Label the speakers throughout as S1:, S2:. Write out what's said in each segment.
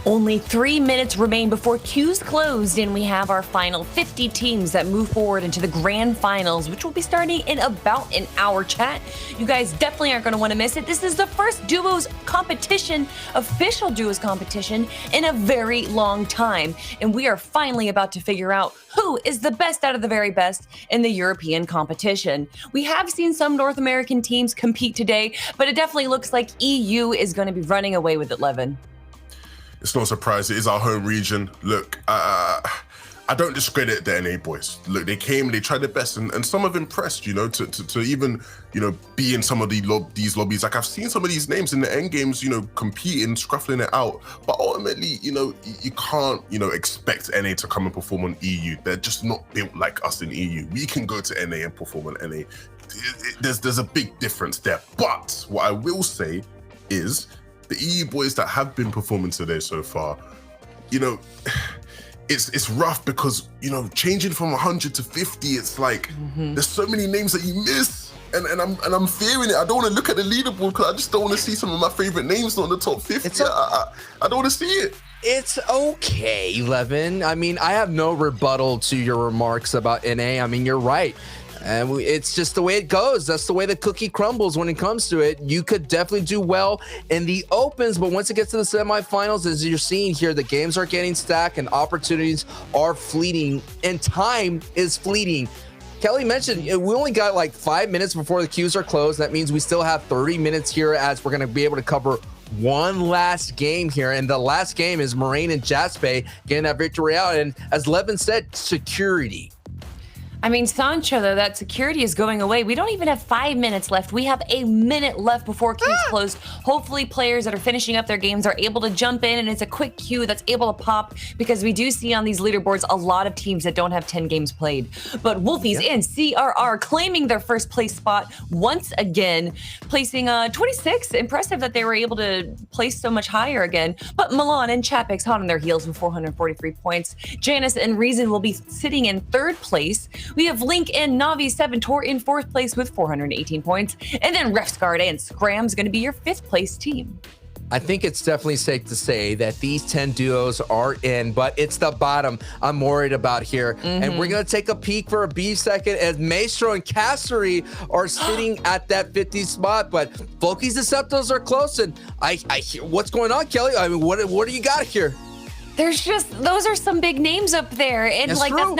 S1: Only 3 minutes remain before queues closed, and we have our final 50 teams that move forward into the grand finals, which will be starting in about an hour. Chat, you guys definitely aren't going to want to miss it. This is the first duos competition, official duos competition, in a very long time, and we are finally about to figure out who is the best out of the very best in the European competition. We have seen some North American teams compete today, but it definitely looks like EU is going to be running away with it, Levin.
S2: It's no surprise. It is our home region. Look, I don't discredit the NA boys. Look, they came, they tried their best, and some have impressed, you know, to even, you know, be in some of these lobbies. Like, I've seen some of these names in the end games, you know, competing, scruffling it out. But ultimately, you know, you can't, you know, expect NA to come and perform on EU. They're just not built like us in EU. We can go to NA and perform on NA. There's a big difference there. But what I will say is, the EU boys that have been performing today so far, you know, it's rough because, you know, changing from 100 to 50, it's like there's so many names that you miss, and I'm fearing it. I don't want to look at the leaderboard because I just don't want to see some of my favorite names on the top 50. I don't want to see it.
S3: It's okay, Levin. I mean, I have no rebuttal to your remarks about NA. I mean, you're right. And it's just the way it goes. That's the way the cookie crumbles when it comes to it. You could definitely do well in the opens, but once it gets to the semifinals, as you're seeing here, the games are getting stacked and opportunities are fleeting, and time is fleeting. Kelly mentioned we only got like 5 minutes before the queues are closed. That means we still have 30 minutes here as we're going to be able to cover one last game here. And the last game is Moraine and Jaspe getting that victory out. And as Levin said, security.
S1: I mean, Sancho, though, that security is going away. We don't even have 5 minutes left. We have a minute left before queues close. Hopefully players that are finishing up their games are able to jump in, and it's a quick queue that's able to pop, because we do see on these leaderboards a lot of teams that don't have 10 games played. But Wolfies and CRR claiming their first place spot once again, placing 26. Impressive that they were able to place so much higher again. But Milan and Chapek's hot on their heels with 443 points. Janice and Reason will be sitting in third place. We have Link and Navi 7 Tor in fourth place with 418 points. And then Refsguard and Scram's going to be your fifth place team.
S3: I think it's definitely safe to say that these 10 duos are in, but it's the bottom I'm worried about here. And we're going to take a peek for a brief second as Maestro and Cassery are sitting at that 50 spot, but Floki's Deceptos are close. And I hear what's going on, Kelly. I mean, what do you got here?
S1: There's just, those are some big names up there, and
S3: That's
S1: like
S3: true.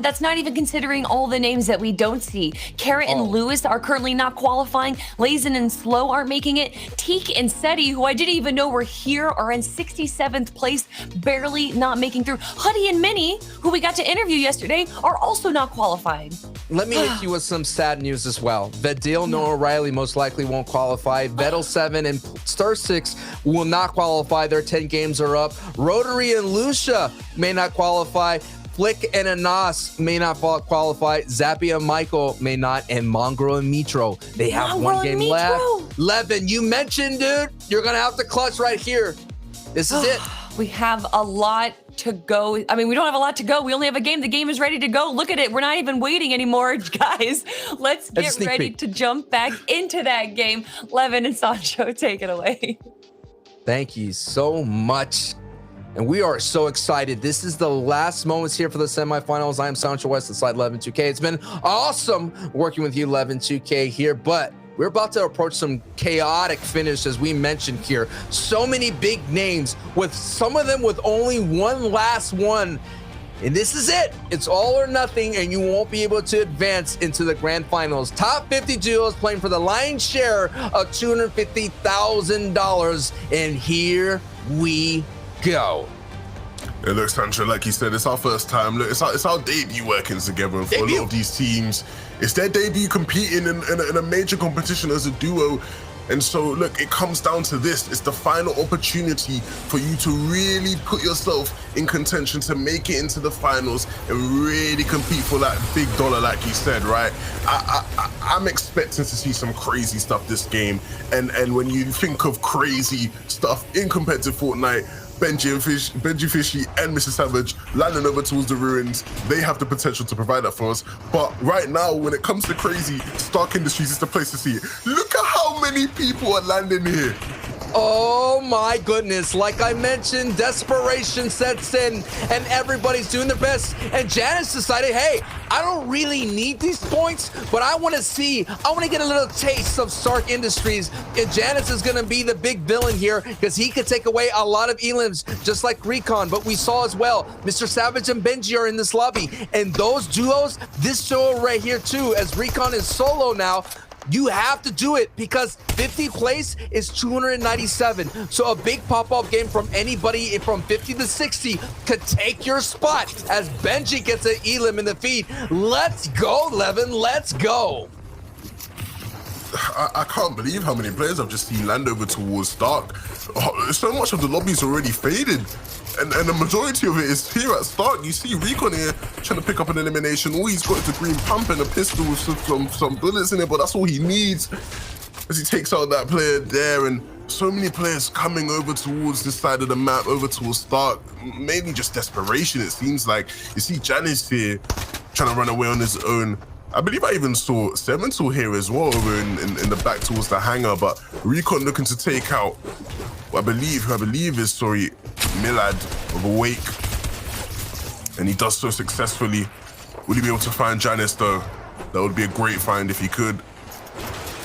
S1: that's not even considering all the names that we don't see. Carrot and Lewis are currently not qualifying. Lazen and Slow aren't making it. Teak and Seti, who I didn't even know were here, are in 67th place, barely not making through. Huddy and Minnie, who we got to interview yesterday, are also not qualified.
S3: Let me hit you with some sad news as well. Vedil, Noah Riley most likely won't qualify. Vettel 7 and Star 6 will not qualify. Their 10 games are up. Rotary and Lucia may not qualify. Flick and Anas may not qualify. Zappy and Michael may not. And Mongrel and Mitro, they have one game left. Levin, you mentioned, dude, you're going to have to clutch right here. This is it.
S1: We have a lot to go. I mean, we don't have a lot to go. We only have a game. The game is ready to go. Look at it. We're not even waiting anymore, guys. Let's get ready to jump back into that game. Levin and Sancho, take it away.
S3: Thank you so much. And we are so excited. This is the last moments here for the semifinals. I am Sancho West inside 11-2K. It's been awesome working with you, 11-2K here, but we're about to approach some chaotic finish, as we mentioned here. So many big names, with some of them with only one last one. And this is it. It's all or nothing, and you won't be able to advance into the grand finals. Top 50 duos playing for the lion's share of $250,000. And here we go.
S2: Yeah, look, Sancho, like you said, it's our first time. Look, it's our debut working together. And for a lot of these teams, it's their debut competing in a major competition as a duo. And so, look, it comes down to this. It's the final opportunity for you to really put yourself in contention to make it into the finals and really compete for that big dollar, like you said, right? I'm expecting to see some crazy stuff this game. And when you think of crazy stuff in competitive Fortnite, Benji Fishy and Mr. Savage landing over towards the ruins. They have the potential to provide that for us. But right now, when it comes to crazy, Stark Industries is the place to see it. Look at how many people are landing here.
S3: Oh my goodness, like I mentioned, desperation sets in and everybody's doing their best. And Janice decided, hey, I don't really need these points, but I want to get a little taste of Stark Industries. And Janice is going to be the big villain here because he could take away a lot of elims just like Recon. But we saw as well, Mr. Savage and Benji are in this lobby. And those duos, this duo right here too, as Recon is solo now, you have to do it because 50th place is 297. So a big pop-up game from anybody from 50 to 60 could take your spot as Benji gets an elim in the feed. Let's go, Levin. Let's go.
S2: I can't believe how many players I've just seen land over towards Stark. So much of the lobby's already faded. And the majority of it is here at Stark. You see Recon here trying to pick up an elimination. All he's got is a green pump and a pistol with some bullets in it, but that's all he needs as he takes out that player there. And so many players coming over towards this side of the map, over towards Stark. Maybe just desperation, it seems like. You see Janice here trying to run away on his own. I believe I even saw Sevental here as well over in the back towards the hangar, but Recon looking to take out who I believe is Milad of Awake, and he does so successfully. Will he be able to find Janice though? That would be a great find if he could.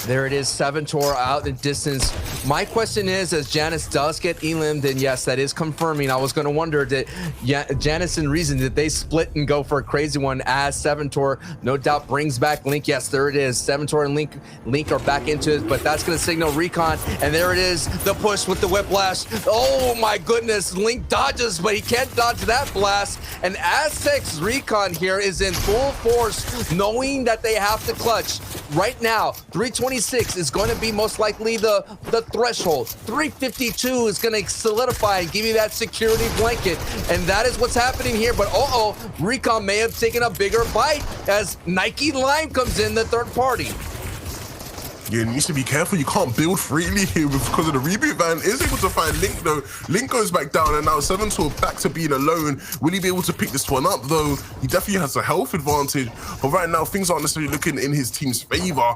S3: There it is, Saventor out in distance. My question is, as Janice does get elim, then yes, that is confirming. I was going to wonder, did Janice and Reason, did they split and go for a crazy one as Saventor no doubt brings back Link? Yes, there it is. Saventor and Link are back into it, but that's going to signal Recon. And there it is, the push with the whiplash. Oh my goodness, Link dodges, but he can't dodge that blast. And Aztec's Recon here is in full force, knowing that they have to clutch. Right now, 326 is going to be most likely the threshold. 352 is going to solidify and give you that security blanket. And that is what's happening here. But Recon may have taken a bigger bite as Nike Lime comes in, the third party.
S2: Yeah, you need to be careful. You can't build freely here because of the reboot van. Is able to find Link though. Link goes back down and now Seventor back to being alone. Will he be able to pick this one up though? He definitely has a health advantage. But right now things aren't necessarily looking in his team's favor.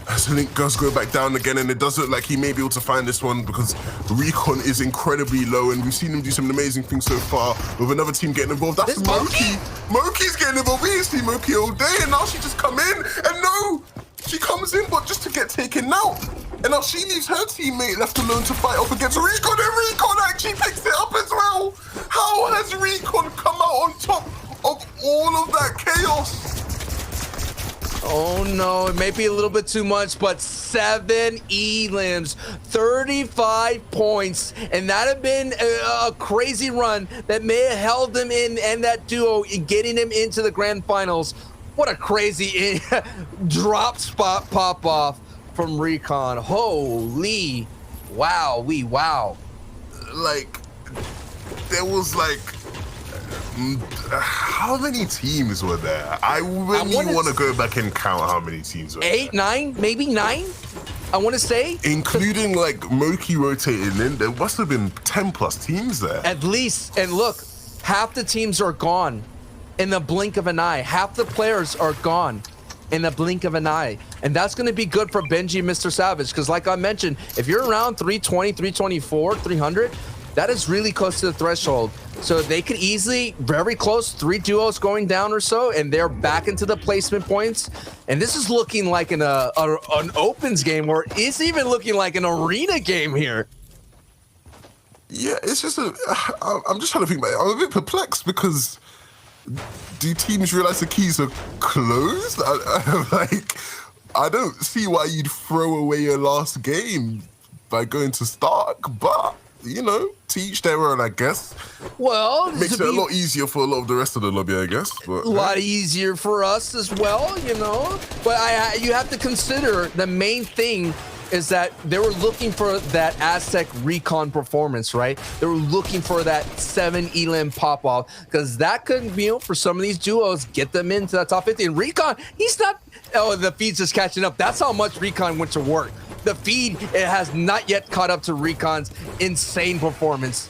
S2: As Link does go back down again, and it does look like he may be able to find this one because Recon is incredibly low, and we've seen him do some amazing things so far with another team getting involved. That's Moki. Moki's getting involved. We see Moki all day, and now she just come in, and no! She comes in, but just to get taken out. And now she leaves her teammate left alone to fight up against Recon, and Recon actually picks it up as well. How has Recon come out on top of all of that chaos?
S3: Oh no, it may be a little bit too much, but 7 elims, 35 points, and that had been a crazy run that may have held them in and that duo in getting them into the grand finals. What a crazy drop spot pop off from Recon. Holy wow, wow.
S2: Like, there was like, how many teams were there? I really want to go back and count how many teams were
S3: 8, 9, maybe 9, I want to say.
S2: Including like Moki rotating in, there must have been 10 plus teams there.
S3: At least, and look, half the teams are gone in the blink of an eye. Half the players are gone in the blink of an eye. And that's going to be good for Benji and Mr. Savage, because like I mentioned, if you're around 320, 324, 300, that is really close to the threshold. So they could easily, very close, 3 duos going down or so, and they're back into the placement points. And this is looking like an opens game, or it's even looking like an arena game here.
S2: Yeah, it's just I'm just trying to think about it. I'm a bit perplexed because do teams realize the keys are closed? I don't see why you'd throw away your last game by going to Stark, but you know, to each their own, I guess.
S3: Well,
S2: makes it a lot easier for a lot of the rest of the lobby, I guess. But
S3: a lot easier for us as well, you know. But you have to consider the main thing is that they were looking for that Aztec Recon performance, right? They were looking for that 7 elim pop off because that could, you know, for some of these duos, get them into that top 50. And Recon, he's not. Oh, the feed's just catching up. That's how much Recon went to work. The feed, it has not yet caught up to Recon's insane performance.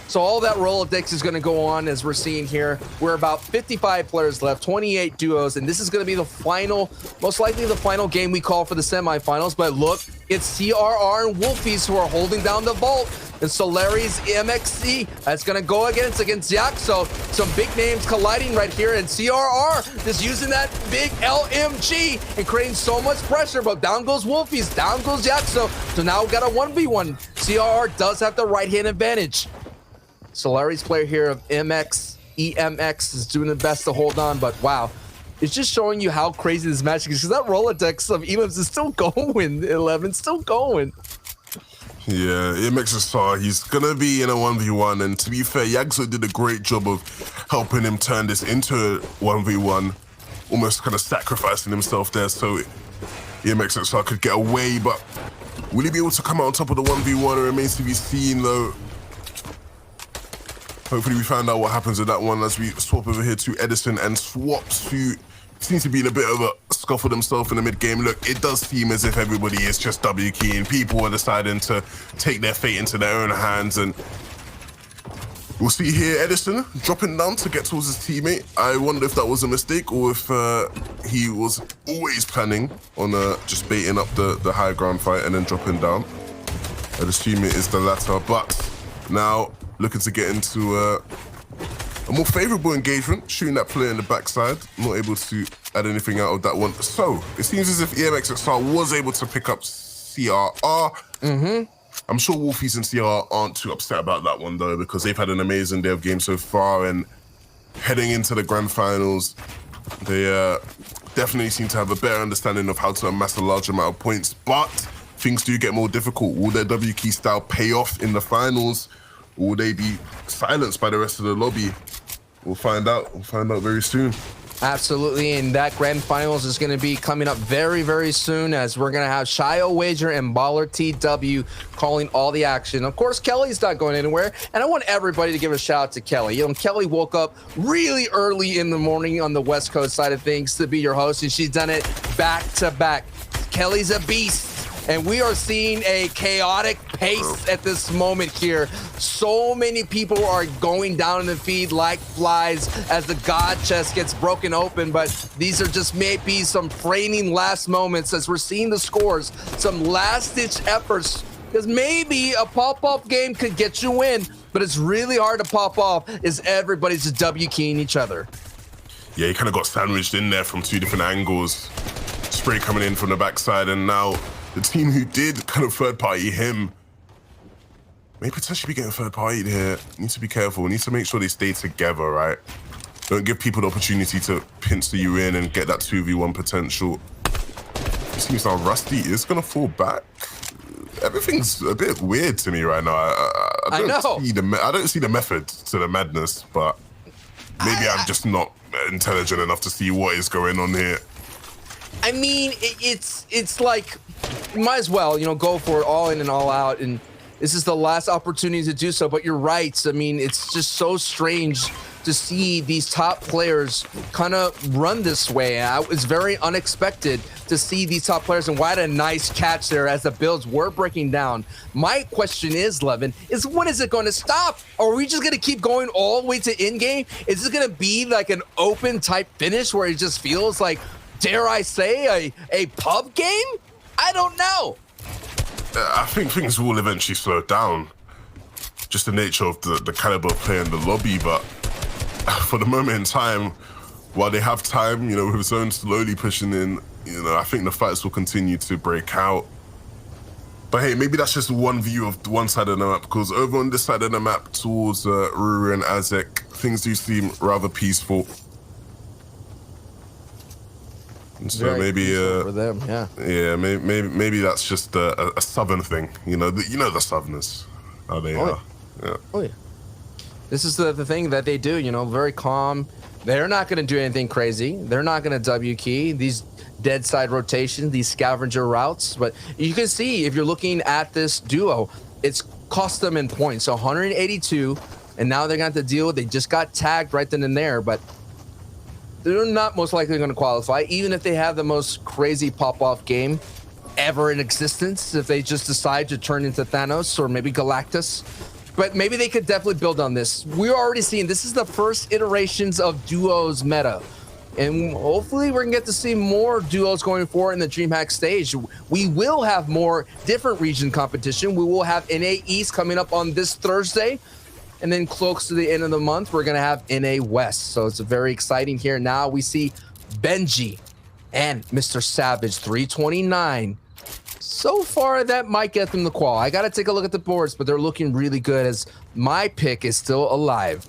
S3: So all that Rolodex is going to go on as we're seeing here. We're about 55 players left, 28 duos, and this is going to be the final, most likely the final game we call for the semifinals. But look, it's CRR and Wolfies who are holding down the vault. And Solari's MXC that's going to go against Yak. So some big names colliding right here. And CRR just using that big LMG and creating so much pressure. But down goes Wolfies, down goes Yak. So now we've got a 1v1. CRR does have the right-hand advantage. Solari's player here of EMX is doing the best to hold on, but wow. It's just showing you how crazy this match is, because that Rolodex of Emims is still going, 11, still going.
S2: Yeah, EMX saw he's gonna be in a 1v1, and to be fair, Yagso did a great job of helping him turn this into 1v1, almost kind of sacrificing himself there so EMX could get away, but will he be able to come out on top of the 1v1? It remains to be seen though. Hopefully we find out what happens in that one as we swap over here to Edison and Swaps, who seems to be in a bit of a scuffle himself in the mid-game. Look, it does seem as if everybody is just W-keying. People are deciding to take their fate into their own hands, and we'll see here Edison dropping down to get towards his teammate. I wonder if that was a mistake or if he was always planning on just baiting up the high ground fight and then dropping down. I'd assume it is the latter, but now looking to get into a more favorable engagement, shooting that player in the backside, not able to add anything out of that one. So it seems as if EMXXR was able to pick up CRR. I'm sure Wolfies and CRR aren't too upset about that one though, because they've had an amazing day of games so far, and heading into the grand finals, they definitely seem to have a better understanding of how to amass a large amount of points, but things do get more difficult. Will their W key style pay off in the finals? Or will they be silenced by the rest of the lobby? We'll find out. We'll find out very soon.
S3: Absolutely, and that grand finals is going to be coming up very, very soon, as we're going to have Shio Wager and Baller TW calling all the action. Of course, Kelly's not going anywhere, and I want everybody to give a shout out to Kelly. You know, Kelly woke up really early in the morning on the West Coast side of things to be your host, and she's done it back to back. Kelly's a beast. And we are seeing a chaotic pace at this moment here. So many people are going down in the feed like flies as the God chest gets broken open. But these are just maybe some frightening last moments as we're seeing the scores. Some last-ditch efforts. Because maybe a pop-off game could get you in, but it's really hard to pop off as everybody's just W-keying each other.
S2: Yeah, he kind of got sandwiched in there from two different angles. Spray coming in from the backside, and now the team who did kind of third-party him may potentially be getting third-partied here. Need to be careful. Need to make sure they stay together, right? Don't give people the opportunity to pincer you in and get that 2v1 potential. It seems now Rusty is going to fall back. Everything's a bit weird to me right now. I don't see the method to the madness, but maybe I'm just not intelligent enough to see what is going on here.
S3: I mean, it's like, you might as well, you know, go for it all in and all out, and this is the last opportunity to do so. But you're right. I mean, it's just so strange to see these top players kind of run this way. It's very unexpected to see these top players, and what a nice catch there as the builds were breaking down. My question is, Levin, is when is it going to stop? Are we just going to keep going all the way to in-game? Is this going to be like an open type finish where it just feels like, dare I say, a pub game? I don't know.
S2: I think things will eventually slow down. Just the nature of the caliber of play in the lobby, but for the moment in time, while they have time, you know, with Zone slowly pushing in, you know, I think the fights will continue to break out. But hey, maybe that's just one view of one side of the map, because over on this side of the map towards Ruru and Azek, things do seem rather peaceful. And so
S3: Very
S2: maybe
S3: for them,
S2: yeah, maybe that's just a southern thing, you know, the southerners, how they are. Yeah.
S3: Oh yeah. This is the thing that they do, you know, very calm. They're not going to do anything crazy. They're not going to W key these dead side rotations, these scavenger routes. But you can see if you're looking at this duo, it's cost them in points. So 182, and now they're going to have to deal. They just got tagged right then and there, but they're not most likely going to qualify, even if they have the most crazy pop-off game ever in existence. If they just decide to turn into Thanos or maybe Galactus, but maybe they could definitely build on this. We're already seeing this is the first iterations of duos meta. And hopefully we're gonna get to see more duos going forward in the DreamHack stage. We will have more different region competition. We will have NA East coming up on this Thursday. And then close to the end of the month, we're gonna have NA West. So it's very exciting here. Now we see Benji and Mr. Savage 329. So far, that might get them the qual. I gotta take a look at the boards, but they're looking really good as my pick is still alive.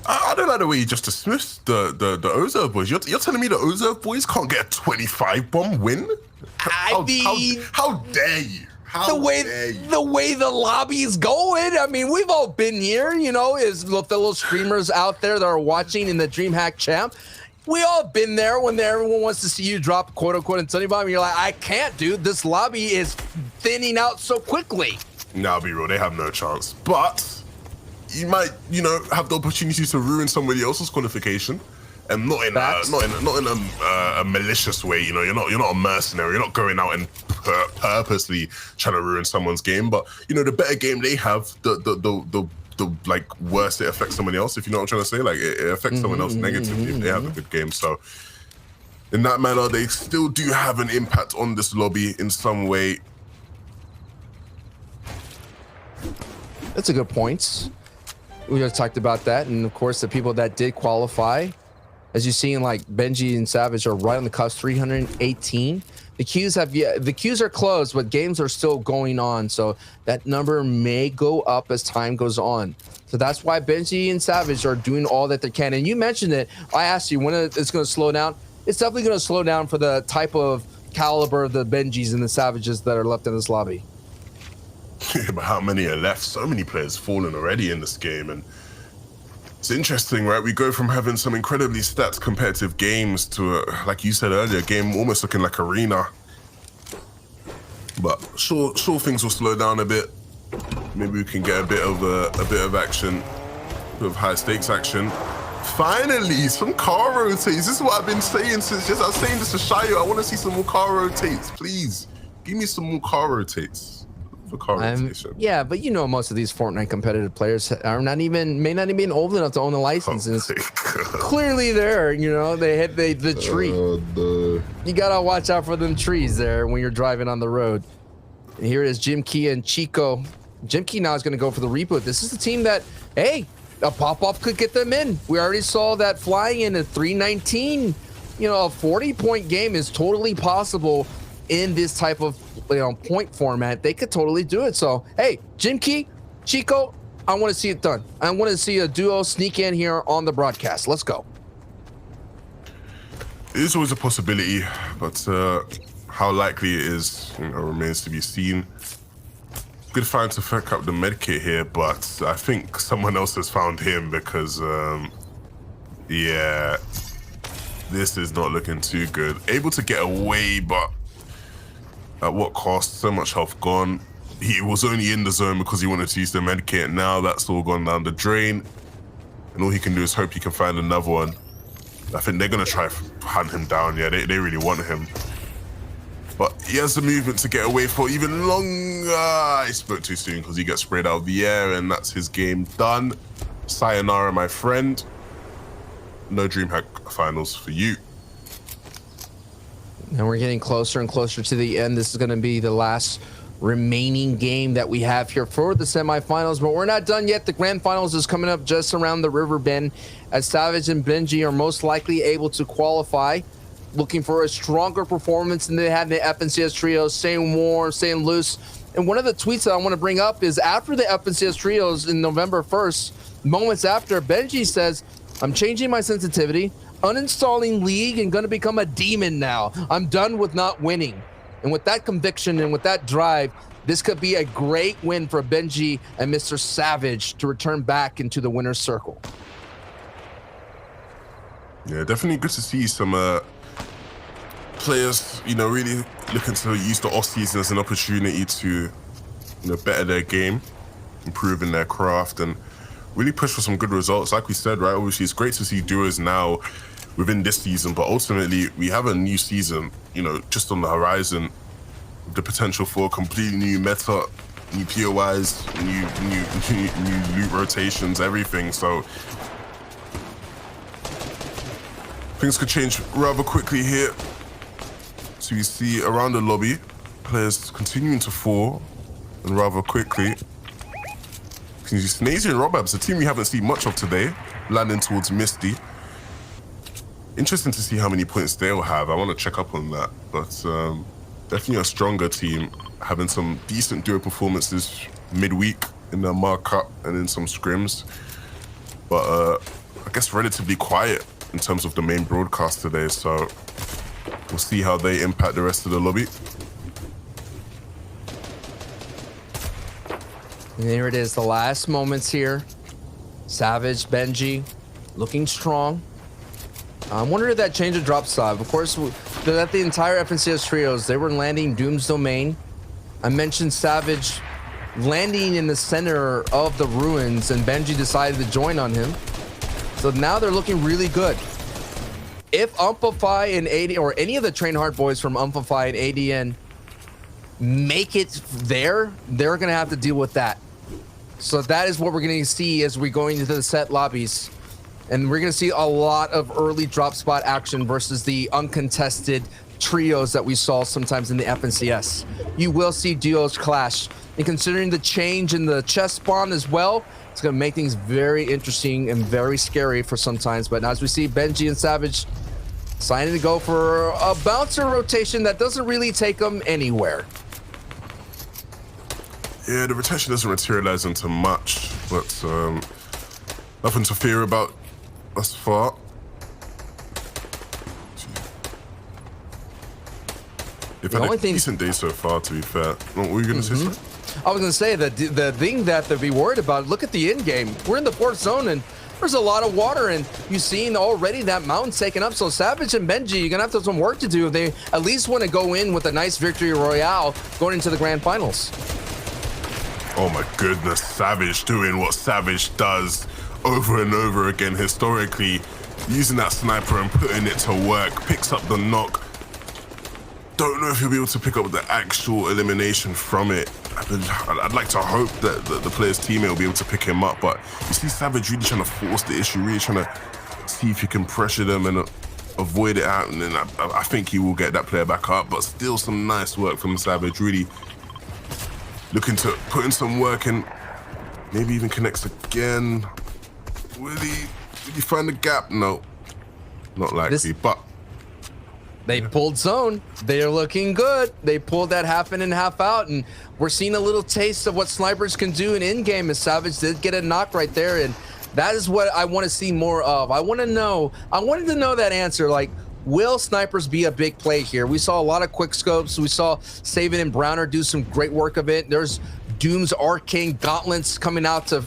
S2: I don't like the way you just dismissed the Ozerv boys. You're telling me the Ozerv boys can't get a 25 bomb win?
S3: I mean,
S2: how dare you?
S3: The way the lobby is going. I mean, we've all been here, you know, as the fellow streamers out there that are watching in the DreamHack champ. We all been there when everyone wants to see you drop quote unquote and Sunny Bomb. And you're like, I can't, dude. This lobby is thinning out so quickly.
S2: Nah, I'll be real. They have no chance. But you might, you know, have the opportunity to ruin somebody else's qualification, and not in a malicious way. You know, you're not a mercenary. You're not going out and purposely trying to ruin someone's game. But you know, the better game they have, the like worse it affects somebody else. If you know what I'm trying to say, like it affects someone else negatively if they have a good game. So in that manner, they still do have an impact on this lobby in some way.
S3: That's a good point. We just talked about that, and of course the people that did qualify, as you've seen, like Benji and Savage are right on the cusp, 318. The queues are closed, but games are still going on, so that number may go up as time goes on. So that's why Benji and Savage are doing all that they can. And you mentioned it. I asked you when it's going to slow down. It's definitely going to slow down for the type of caliber of the Benjis and the Savages that are left in this lobby.
S2: Yeah, but how many are left? So many players fallen already in this game, and it's interesting, right? We go from having some incredibly stats competitive games to, like you said earlier, a game almost looking like arena. But sure things will slow down a bit. Maybe we can get a bit of action, a bit of high stakes action. Finally, some car rotates. This is what I've been saying since I was saying this to Shayo. I want to see some more car rotates, please. Give me some more car rotates.
S3: Yeah, but you know, most of these Fortnite competitive players are may not even be old enough to own a license. And clearly there, you know, they hit the tree. You gotta watch out for them trees there when you're driving on the road. And here it is, Jim Key and Chico. Jim Key now is gonna go for the reboot. This is the team that, hey, a pop-up could get them in. We already saw that flying in at 319. You know, a 40-point game is totally possible in this type of, you know, point format. They could totally do it. So, hey, Jim Key, Chico, I want to see it done. I want to see a duo sneak in here on the broadcast. Let's go.
S2: It is always a possibility, but how likely it is, you know, remains to be seen. Good find to fuck up the medkit here, but I think someone else has found him because, yeah, this is not looking too good. Able to get away, but at what cost? So much health gone. He was only in the zone because he wanted to use the medkit. Now that's all gone down the drain. And all he can do is hope he can find another one. I think they're going to try to hunt him down. Yeah, they really want him. But he has the movement to get away for even longer. I spoke too soon because he gets sprayed out of the air, and that's his game done. Sayonara, my friend. No DreamHack finals for you.
S3: And we're getting closer and closer to the end. This is going to be the last remaining game that we have here for the semifinals, but we're not done yet. The grand finals is coming up just around the river bend, as Savage and Benji are most likely able to qualify, looking for a stronger performance than they had in the FNCS trios, staying warm, staying loose. And one of the tweets that I want to bring up is after the FNCS trios in November 1st, moments after, Benji says, I'm changing my sensitivity, uninstalling League, and going to become a demon now. I'm done with not winning. And with that conviction and with that drive, this could be a great win for Benji and Mr. Savage to return back into the winner's circle.
S2: Yeah, definitely good to see some players, you know, really looking to use the off season as an opportunity to, you know, better their game, improving their craft, and really push for some good results. Like we said, right, obviously it's great to see duos now within this season, but ultimately we have a new season, you know, just on the horizon, with the potential for a completely new meta, new POIs, new loot rotations, everything. So things could change rather quickly here. So you see around the lobby, players continuing to fall, and rather quickly. You see Snazy and Robabs, a team we haven't seen much of today, landing towards Misty. Interesting to see how many points they'll have. I want to check up on that, but definitely a stronger team, having some decent duo performances midweek in the markup and in some scrims. But I guess relatively quiet in terms of the main broadcast today, so we'll see how they impact the rest of the lobby.
S3: And there it is, the last moments here. Savage, Benji, looking strong. I wonder if that change of drop side. Of course, that the entire FNCS trios, they were landing Doom's Domain. I mentioned Savage landing in the center of the ruins, and Benji decided to join on him. So now they're looking really good. If Amplify and AD, or any of the Train Hard boys from Amplify and ADN make it there, they're going to have to deal with that. So that is what we're going to see as we go into the set lobbies. And we're going to see a lot of early drop spot action versus the uncontested trios that we saw sometimes in the FNCS. You will see duos clash. And considering the change in the chest spawn as well, it's going to make things very interesting and very scary for sometimes. But as we see Benji and Savage signing to go for a bouncer rotation that doesn't really take them anywhere.
S2: Yeah, the rotation doesn't materialize into much, but nothing to fear about thus far. They've had a decent day so far, to be fair. What were you going to say, sir?
S3: I was going to say that the thing that they'd be worried about, look at the end game. We're in the fourth zone, and there's a lot of water, and you've seen already that mountain's taken up. So Savage and Benji, you're going to have some work to do if they at least want to go in with a nice victory royale going into the grand finals.
S2: Oh my goodness, Savage doing what Savage does over and over again historically, using that sniper and putting it to work, picks up the knock. Don't know if he'll be able to pick up the actual elimination from it. I'd like to hope that the player's teammate will be able to pick him up, but you see Savage really trying to force the issue, really trying to see if he can pressure them and avoid it out, and then I think he will get that player back up, but still some nice work from Savage, really looking to put in some work and maybe even connects again. Will he find the gap? No, not likely, but
S3: they pulled zone. They're looking good. They pulled that half in and half out, and we're seeing a little taste of what snipers can do in game, as Savage did get a knock right there, and that is what I want to see more of. I wanted to know that answer, like, will snipers be a big play here? We saw a lot of quick scopes. We saw Saban and Browner do some great work of it. There's Doom's Arcane Gauntlets coming out to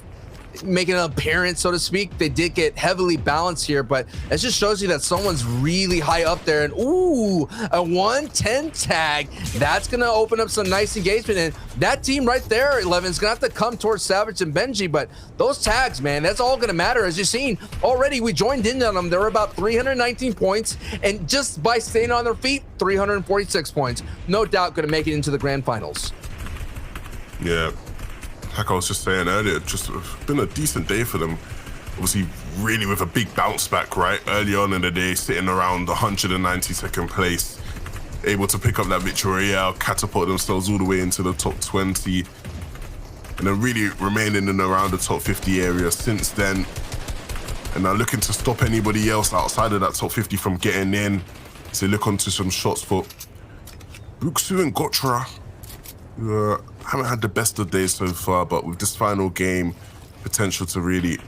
S3: make an appearance, so to speak. They did get heavily balanced here, but it just shows you that someone's really high up there. And ooh, a 110 tag. That's going to open up some nice engagement. And that team right there, 11, is going to have to come towards Savage and Benji. But those tags, man, that's all going to matter. As you've seen already, we joined in on them. They were about 319 points. And just by staying on their feet, 346 points. No doubt going to make it into the grand finals.
S2: Yeah. Like I was just saying earlier, just been a decent day for them. Obviously, really with a big bounce back, right? Early on in the day, sitting around 192nd place, able to pick up that victory royale, catapult themselves all the way into the top 20, and then really remaining in around the top 50 area since then. And now looking to stop anybody else outside of that top 50 from getting in. So look onto some shots for Buxu and Gotra. Haven't had the best of days so far, but with this final game, potential to really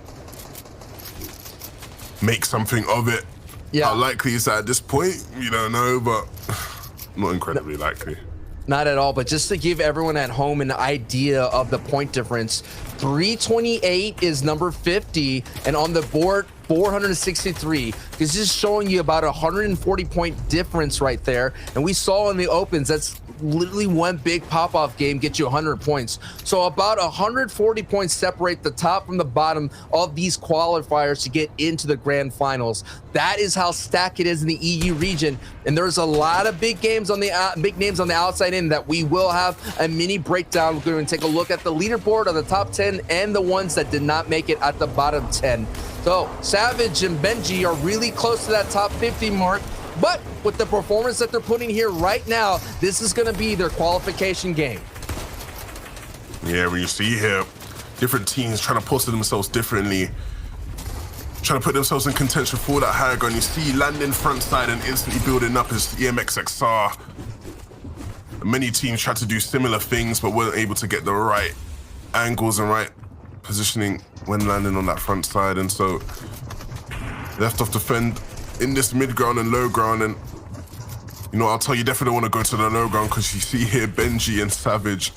S2: make something of it. Yeah. How likely is that at this point? You don't know, but not incredibly likely.
S3: Not at all, but just to give everyone at home an idea of the point difference, 328 is number 50, and on the board, 463. This is showing you about 140 point difference right there. And we saw in the opens, that's literally one big pop-off game gets you 100 points. So about 140 points separate the top from the bottom of these qualifiers to get into the grand finals. That is how stacked it is in the EU region, and there's a lot of big games on the big names on the outside in that we will have a mini breakdown. We're going to take a look at the leaderboard of the top 10 and the ones that did not make it at the bottom 10. So Savage and Benji are really close to that top 50 mark, but with the performance that they're putting here right now, this is going to be their qualification game.
S2: Yeah, when you see here, different teams trying to posture themselves differently, trying to put themselves in contention for that higher ground. You see landing front side and instantly building up as EMXXR. Many teams tried to do similar things, but weren't able to get the right angles and right positioning when landing on that front side. And so left off defend in this mid ground and low ground. And you know, I'll tell you, definitely want to go to the low ground because you see here Benji and Savage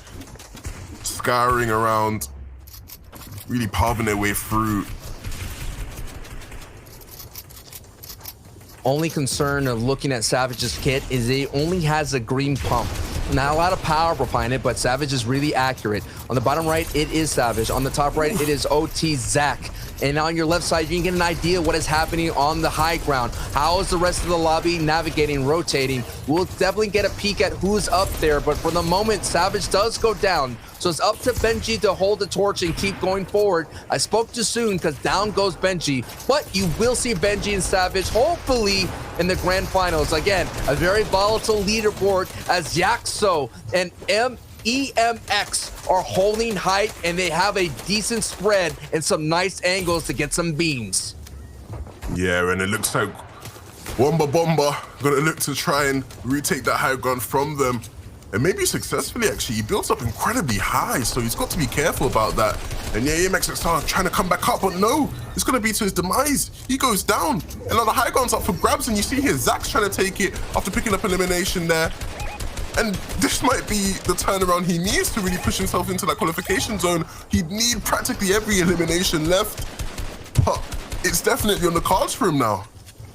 S2: scouring around, really palming their way through.
S3: Only concern of looking at Savage's kit is it only has a green pump. Not a lot of power behind it, but Savage is really accurate. On the bottom right, it is Savage. On the top right, it is OT Zach. And on your left side, you can get an idea what is happening on the high ground. How is the rest of the lobby navigating, rotating? We'll definitely get a peek at who's up there, but for the moment, Savage does go down. So it's up to Benji to hold the torch and keep going forward. I spoke too soon because down goes Benji, but you will see Benji and Savage hopefully in the grand finals. Again, a very volatile leaderboard as Yaxo and EMX are holding height, and they have a decent spread and some nice angles to get some beams.
S2: Yeah, and it looks like Womba Bomba gonna look to try and retake that high ground from them. And maybe successfully, actually. He builds up incredibly high, so he's got to be careful about that. And yeah, EMXXR trying to come back up, but no, it's gonna be to his demise. He goes down, and now the high ground's up for grabs, and you see here, Zach's trying to take it after picking up elimination there. And this might be the turnaround he needs to really push himself into that qualification zone. He'd need practically every elimination left, but it's definitely on the cards for him now.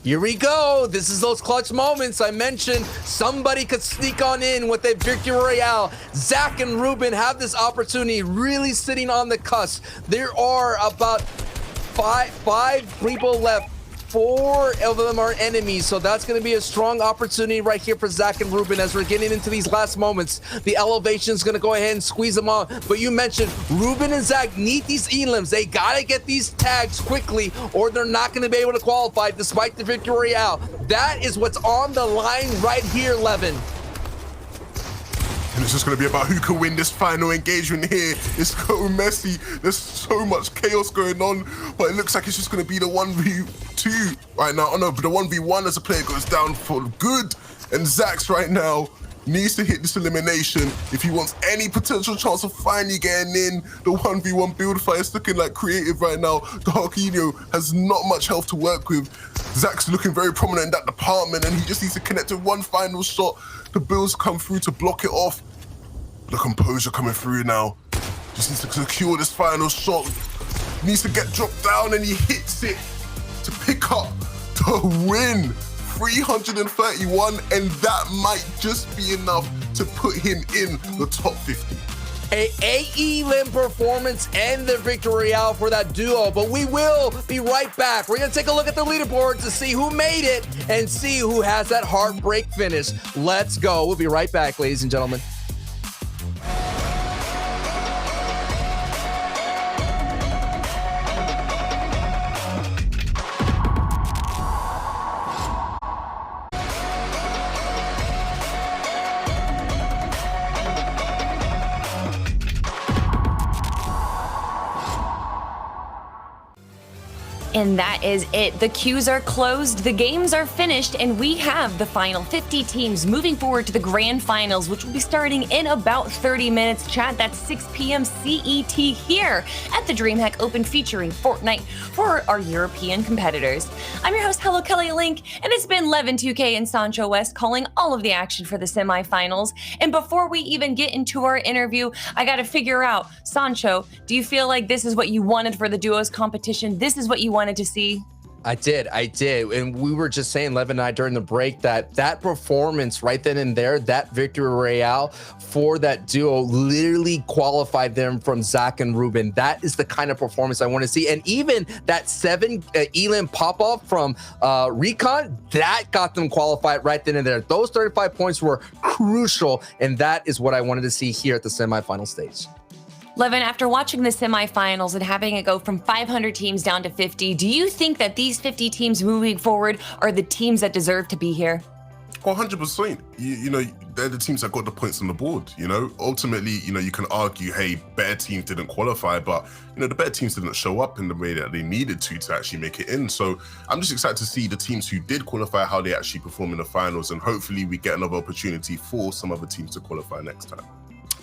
S3: Here we go. This is those clutch moments I mentioned. Somebody could sneak on in with a victory royale. Zach and Ruben have this opportunity, really sitting on the cusp. There are about five people left. 4 of them are enemies, so that's going to be a strong opportunity right here for Zach and Ruben as we're getting into these last moments. The elevation is going to go ahead and squeeze them on, but you mentioned Ruben and Zach need these elims. They got to get these tags quickly or they're not going to be able to qualify despite the victory royale. That is what's on the line right here, Levin.
S2: And it's just going to be about who can win this final engagement here. It's so messy. There's so much chaos going on, but it looks like it's just going to be the 1v2 right now. Oh no, but the 1v1 as a player goes down for good. And Zax right now needs to hit this elimination if he wants any potential chance of finally getting in. The 1v1 build fight is looking like creative right now. Darkinho has not much health to work with. Zach's looking very prominent in that department, and he just needs to connect with one final shot. The builds come through to block it off. The composure coming through now. Just needs to secure this final shot. Needs to get dropped down, and he hits it to pick up the win. 331, and that might just be enough to put him in the top 50.
S3: A AE-Lim performance and the victory royale for that duo, but we will be right back. We're gonna take a look at the leaderboard to see who made it and see who has that heartbreak finish. Let's go. We'll be right back, ladies and gentlemen.
S1: And that is it. The queues are closed, the games are finished, and we have the final 50 teams moving forward to the grand finals, which will be starting in about 30 minutes. Chat, that's 6 p.m. CET here at the DreamHack Open featuring Fortnite for our European competitors. I'm your host, Hello Kelly Link, and it's been Levin2K and Sancho West calling all of the action for the semifinals. And before we even get into our interview, I gotta figure out, Sancho, do you feel like this is what you wanted for the duos competition? This is what you wanted to see?
S3: I did. And we were just saying, Levin and I, during the break, that performance right then and there, that victory royale for that duo literally qualified them from Zach and Ruben. That is the kind of performance I want to see. And even that 7 Elam pop-off from Recon, that got them qualified right then and there. Those 35 points were crucial, and that is what I wanted to see here at the semifinal stage.
S1: Levin, after watching the semifinals and having it go from 500 teams down to 50, do you think that these 50 teams moving forward are the teams that deserve to be here?
S2: 100%. You know, they're the teams that got the points on the board. You know, ultimately, you know, you can argue, hey, better teams didn't qualify, but you know, the better teams didn't show up in the way that they needed to actually make it in. So I'm just excited to see the teams who did qualify, how they actually perform in the finals, and hopefully we get another opportunity for some other teams to qualify next time.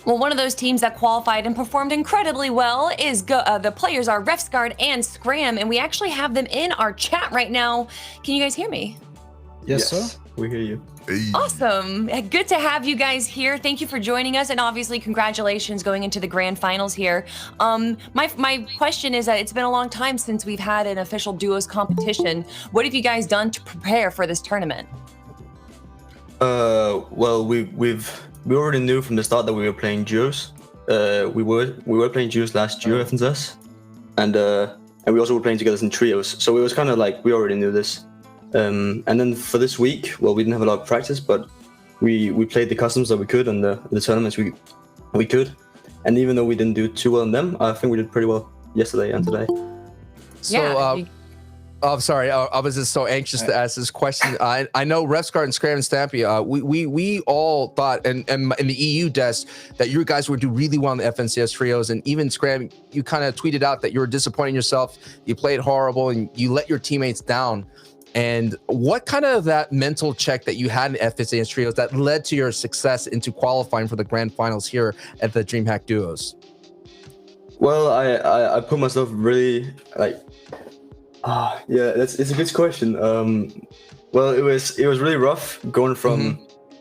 S1: Well, one of those teams that qualified and performed incredibly well is the players are Refsguard and Scram, and we actually have them in our chat right now. Can you guys hear me?
S4: Yes, sir. We hear you.
S2: Hey.
S1: Awesome. Good to have you guys here. Thank you for joining us, and obviously congratulations going into the grand finals here. My question is that it's been a long time since we've had an official duos competition. What have you guys done to prepare for this tournament?
S4: Well, we already knew from the start that we were playing duos. We were playing duos last year, FNZS, and we also were playing together in trios. So it was kind of like we already knew this. And then for this week, well, we didn't have a lot of practice, but we played the customs that we could and the tournaments we could. And even though we didn't do too well in them, I think we did pretty well yesterday and today.
S3: So, I'm sorry. I was just so anxious to ask this question. I know Refsguard and Scram and Stampy, we all thought, and in the EU desk, that you guys would do really well in the FNCS trios. And even Scram, you kind of tweeted out that you were disappointing yourself. You played horrible and you let your teammates down. And what kind of that mental check that you had in FNCS trios that led to your success into qualifying for the grand finals here at the DreamHack duos?
S4: Well, I put myself really like. Yeah, it's a good question. Well, it was really rough going from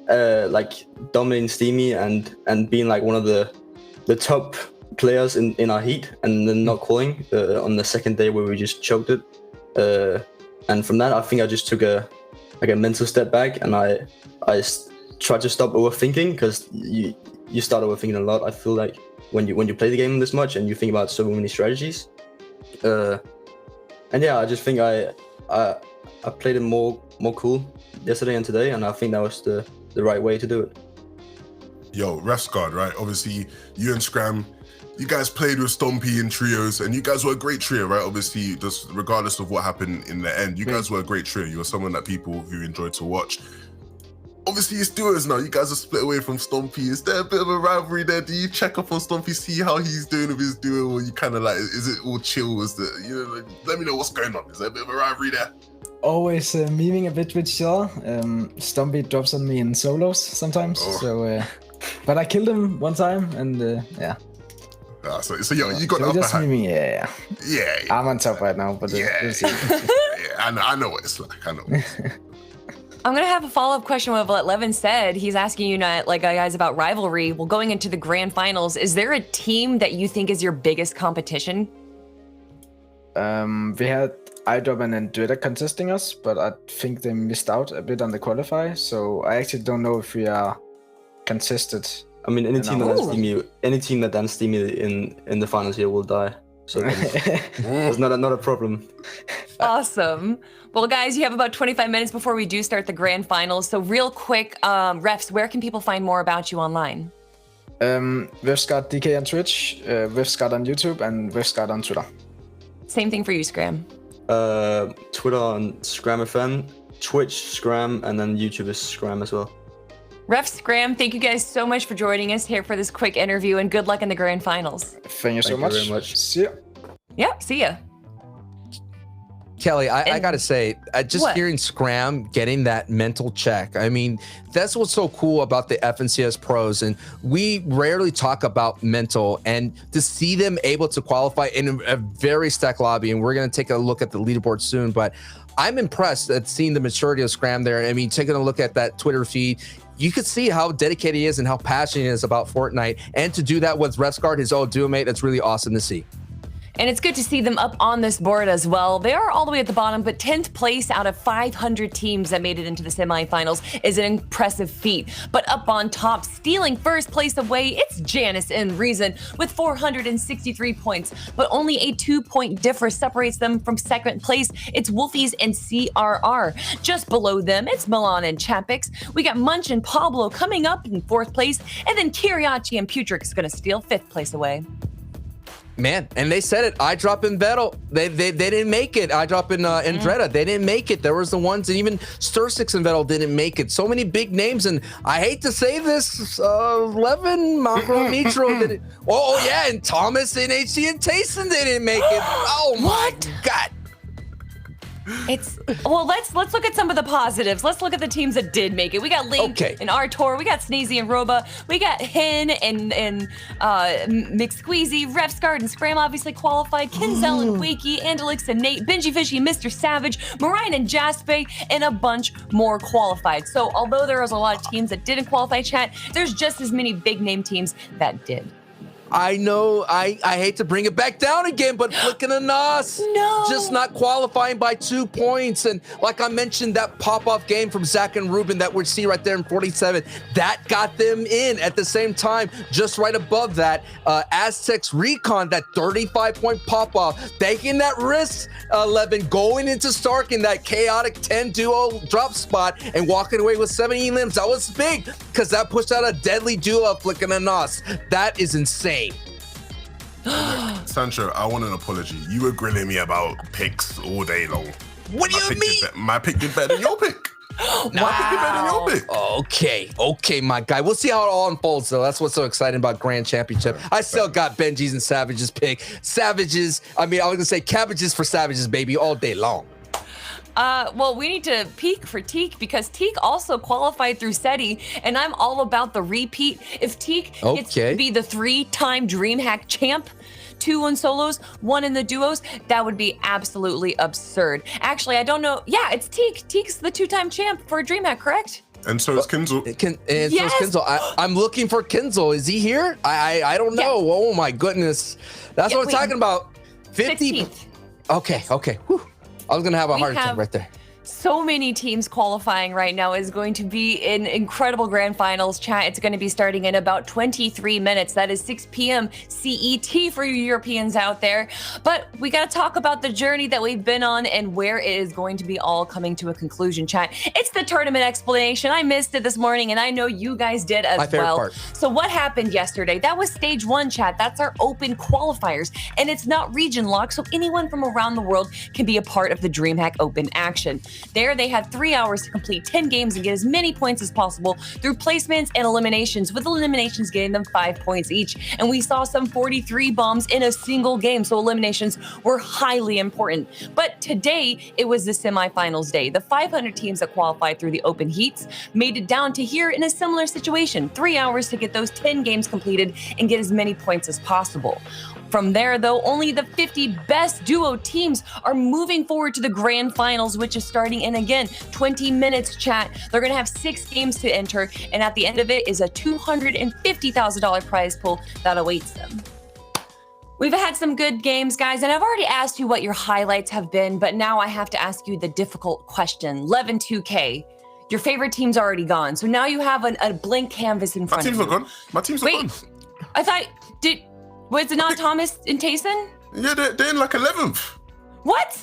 S4: like dominating Steamy and being like one of the top players in our heat, and then not calling on the second day where we just choked it. And from that, I think I just took a mental step back, and I tried to stop overthinking, because you start overthinking a lot. I feel like when you play the game this much and you think about so many strategies. And yeah, I just think I played it more cool yesterday and today, and I think that was the right way to do it.
S2: Yo, Refsguard, right? Obviously, you and Scram, you guys played with Stompy in trios, and you guys were a great trio, right? Obviously, just regardless of what happened in the end, you guys were a great trio. You were someone that people who enjoyed to watch. Obviously, it's duos now. You guys are split away from Stompy. Is there a bit of a rivalry there? Do you check up on Stompy, see how he's doing with his duo, or you kind of like, is it all chill? Is the, you know, like, let me know what's going on. Is there a bit of a rivalry there?
S5: Always memeing a bit with each other. Stompy drops on me in solos sometimes. So, but I killed him one time, and yeah.
S2: So you got the upper
S5: just
S2: hand.
S5: Memeing, yeah. I'm on top right now, but we'll see.
S2: I know what it's like. I know.
S1: I'm gonna have a follow-up question with what Levin said. He's asking you not like guys about rivalry. Well, going into the grand finals, is there a team that you think is your biggest competition?
S5: We had iDub and Dweda contesting us, but I think they missed out a bit on the qualifier. So I actually don't know if we are contested.
S4: I mean, any team that dance Steamy in the finals here will die. So it's not a problem.
S1: Awesome. Well, guys, you have about 25 minutes before we do start the grand finals. So real quick, Refs, where can people find more about you online?
S5: Refsguard DK on Twitch, Refsguard on YouTube, and Refsguard on Twitter.
S1: Same thing for you, Scram.
S4: Twitter on ScramFN, Twitch Scram, and then YouTube is Scram as well.
S1: Ref Scram, thank you guys so much for joining us here for this quick interview, and good luck in the grand finals.
S5: Thank you so much.
S4: Very much.
S5: See ya.
S1: Yeah, see ya.
S3: Kelly, I gotta say, just hearing Scram getting that mental check, I mean, that's what's so cool about the FNCS pros, and we rarely talk about mental, and to see them able to qualify in a very stacked lobby, and we're gonna take a look at the leaderboard soon, but I'm impressed at seeing the maturity of Scram there. I mean, taking a look at that Twitter feed, you could see how dedicated he is and how passionate he is about Fortnite, and to do that with Refsguard, his old duo mate, that's really awesome to see.
S1: And it's good to see them up on this board as well. They are all the way at the bottom, but 10th place out of 500 teams that made it into the semifinals is an impressive feat. But up on top, stealing first place away, it's Janice and Reason with 463 points. But only a 2-point difference separates them from second place. It's Wolfies and CRR. Just below them, it's Milan and Chapix. We got Munch and Pablo coming up in 4th place. And then Kiriachi and Putrix is going to steal 5th place away.
S3: Man, and they said it. I drop in Vettel. They didn't make it. I drop in Andretta. They didn't make it. There was the ones, and even Stursix and Vettel didn't make it. So many big names, and I hate to say this, Levin, Macro, Nitro didn't. Oh yeah, and Thomas and HC and Tayson didn't make it. Oh my God.
S1: Let's look at some of the positives. Let's look at the teams that did make it. We got Link and Artor. We got Sneezy and Roba. We got Hen and McSqueezy, Refscard and Scram obviously qualified. Kinzel and Wakey, Andalix and Nate, Benji Fishy, Mr. Savage, Marine and Jaspe, and a bunch more qualified. So although there was a lot of teams that didn't qualify, chat, there's just as many big name teams that did.
S3: I know, I hate to bring it back down again, but flicking a nos.
S1: No.
S3: Just not qualifying by 2 points. And like I mentioned, that pop-off game from Zach and Ruben that we see right there in 47, that got them in at the same time. Just right above that, Aztecs Recon, that 35-point pop-off, taking that risk, Levin, going into Stark in that chaotic 10 duo drop spot and walking away with 17 limbs. That was big because that pushed out a deadly duo of flicking a nos. That is insane.
S2: Sancho, I want an apology. You were grilling me about picks all day long.
S3: What do you mean?
S2: My pick did better than your pick. My pick did better than your pick.
S3: Okay, my guy. We'll see how it all unfolds, though. That's what's so exciting about Grand Championship. I still got Benji's and Savage's pick. Cabbages for Savages, baby, all day long.
S1: Well, we need to peek for Teak because Teak also qualified through SETI, and I'm all about the repeat. If Teak gets to be the 3-time DreamHack champ, 2 in solos, 1 in the duos, that would be absolutely absurd. Actually, I don't know. Yeah, it's Teak. Teak's the 2-time champ for DreamHack, correct?
S2: And so is Kinzel.
S3: So is Kinzel. I'm looking for Kinzel. Is he here? I don't know. Yes. Oh my goodness. That's what we're talking about. 50. 16th. Okay. Whew. I was gonna have a heart attack right there.
S1: So many teams qualifying right now. Is going to be an incredible grand finals, chat. It's going to be starting in about 23 minutes. That is 6 p.m. CET for you Europeans out there. But we got to talk about the journey that we've been on and where it is going to be all coming to a conclusion, chat. It's the tournament explanation. I missed it this morning, and I know you guys did as well.
S3: My favorite part.
S1: So what happened yesterday? That was stage 1, chat. That's our open qualifiers, and it's not region locked, so anyone from around the world can be a part of the DreamHack Open action. There, they had 3 hours to complete 10 games and get as many points as possible through placements and eliminations, with eliminations getting them 5 points each. And we saw some 43 bombs in a single game, so eliminations were highly important. But today, it was the semifinals day. The 500 teams that qualified through the open heats made it down to here in a similar situation. 3 hours to get those 10 games completed and get as many points as possible. From there, though, only the 50 best duo teams are moving forward to the grand finals, which is starting in, again, 20 minutes, chat. They're going to have 6 games to enter, and at the end of it is a $250,000 prize pool that awaits them. We've had some good games, guys, and I've already asked you what your highlights have been, but now I have to ask you the difficult question. Levin 2K, your favorite team's already gone, so now you have a blank canvas in front of you.
S2: My teams are gone.
S1: I thought, was it not Thomas and Tayson?
S2: Yeah, they're in like 11th.
S1: What?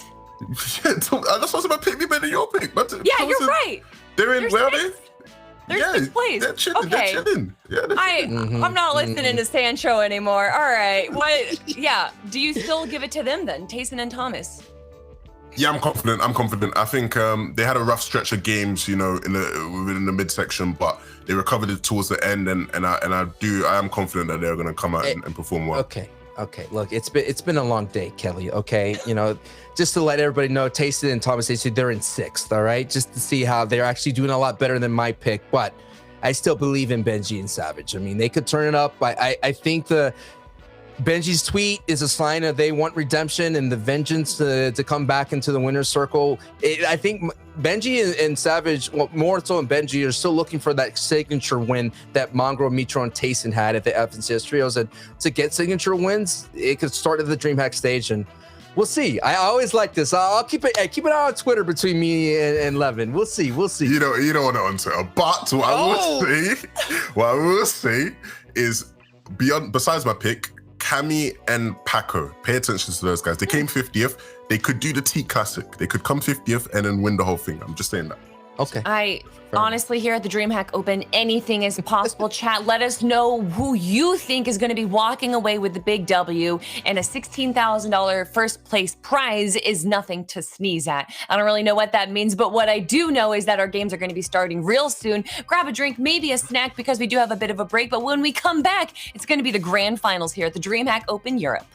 S2: Yeah, that's what's about pick me better than your pick.
S1: Yeah, you're right.
S2: They're in, where are they?
S1: They're 6th place.
S2: They're chilling.
S1: Okay.
S2: They're chilling. Yeah,
S1: I'm not listening to Sancho anymore. All right. What? Yeah. Do you still give it to them then, Tayson and Thomas?
S2: Yeah, I'm confident. I think they had a rough stretch of games, within the midsection, but they recovered it towards the end, and I am confident that they're going to come out and perform well.
S3: Okay. Look, it's been a long day, Kelly. Okay, just to let everybody know, Tayson and Thomas, they're in 6th. All right, just to see how they're actually doing a lot better than my pick, but I still believe in Benji and Savage. I mean, they could turn it up. I think Benji's tweet is a sign of they want redemption and the vengeance to come back into the winner's circle. I think Benji and Savage, well, more so than Benji, are still looking for that signature win that Mongrel, Mitro, and Tayson had at the FNCS Trios. And to get signature wins, it could start at the DreamHack stage, and we'll see. I always like this. I'll keep it on Twitter between me and Levin. We'll see. You
S2: don't want it on Twitter, but what I will say is besides my pick, Cammy and Paco, pay attention to those guys. They came 50th. They could do the T Classic. They could come 50th and then win the whole thing. I'm just saying that.
S3: Okay.
S1: Honestly, here at the DreamHack Open, anything is possible. Chat, let us know who you think is going to be walking away with the big W, and a $16,000 first place prize is nothing to sneeze at. I don't really know what that means, but what I do know is that our games are going to be starting real soon. Grab a drink, maybe a snack, because we do have a bit of a break, but when we come back, it's going to be the grand finals here at the DreamHack Open Europe.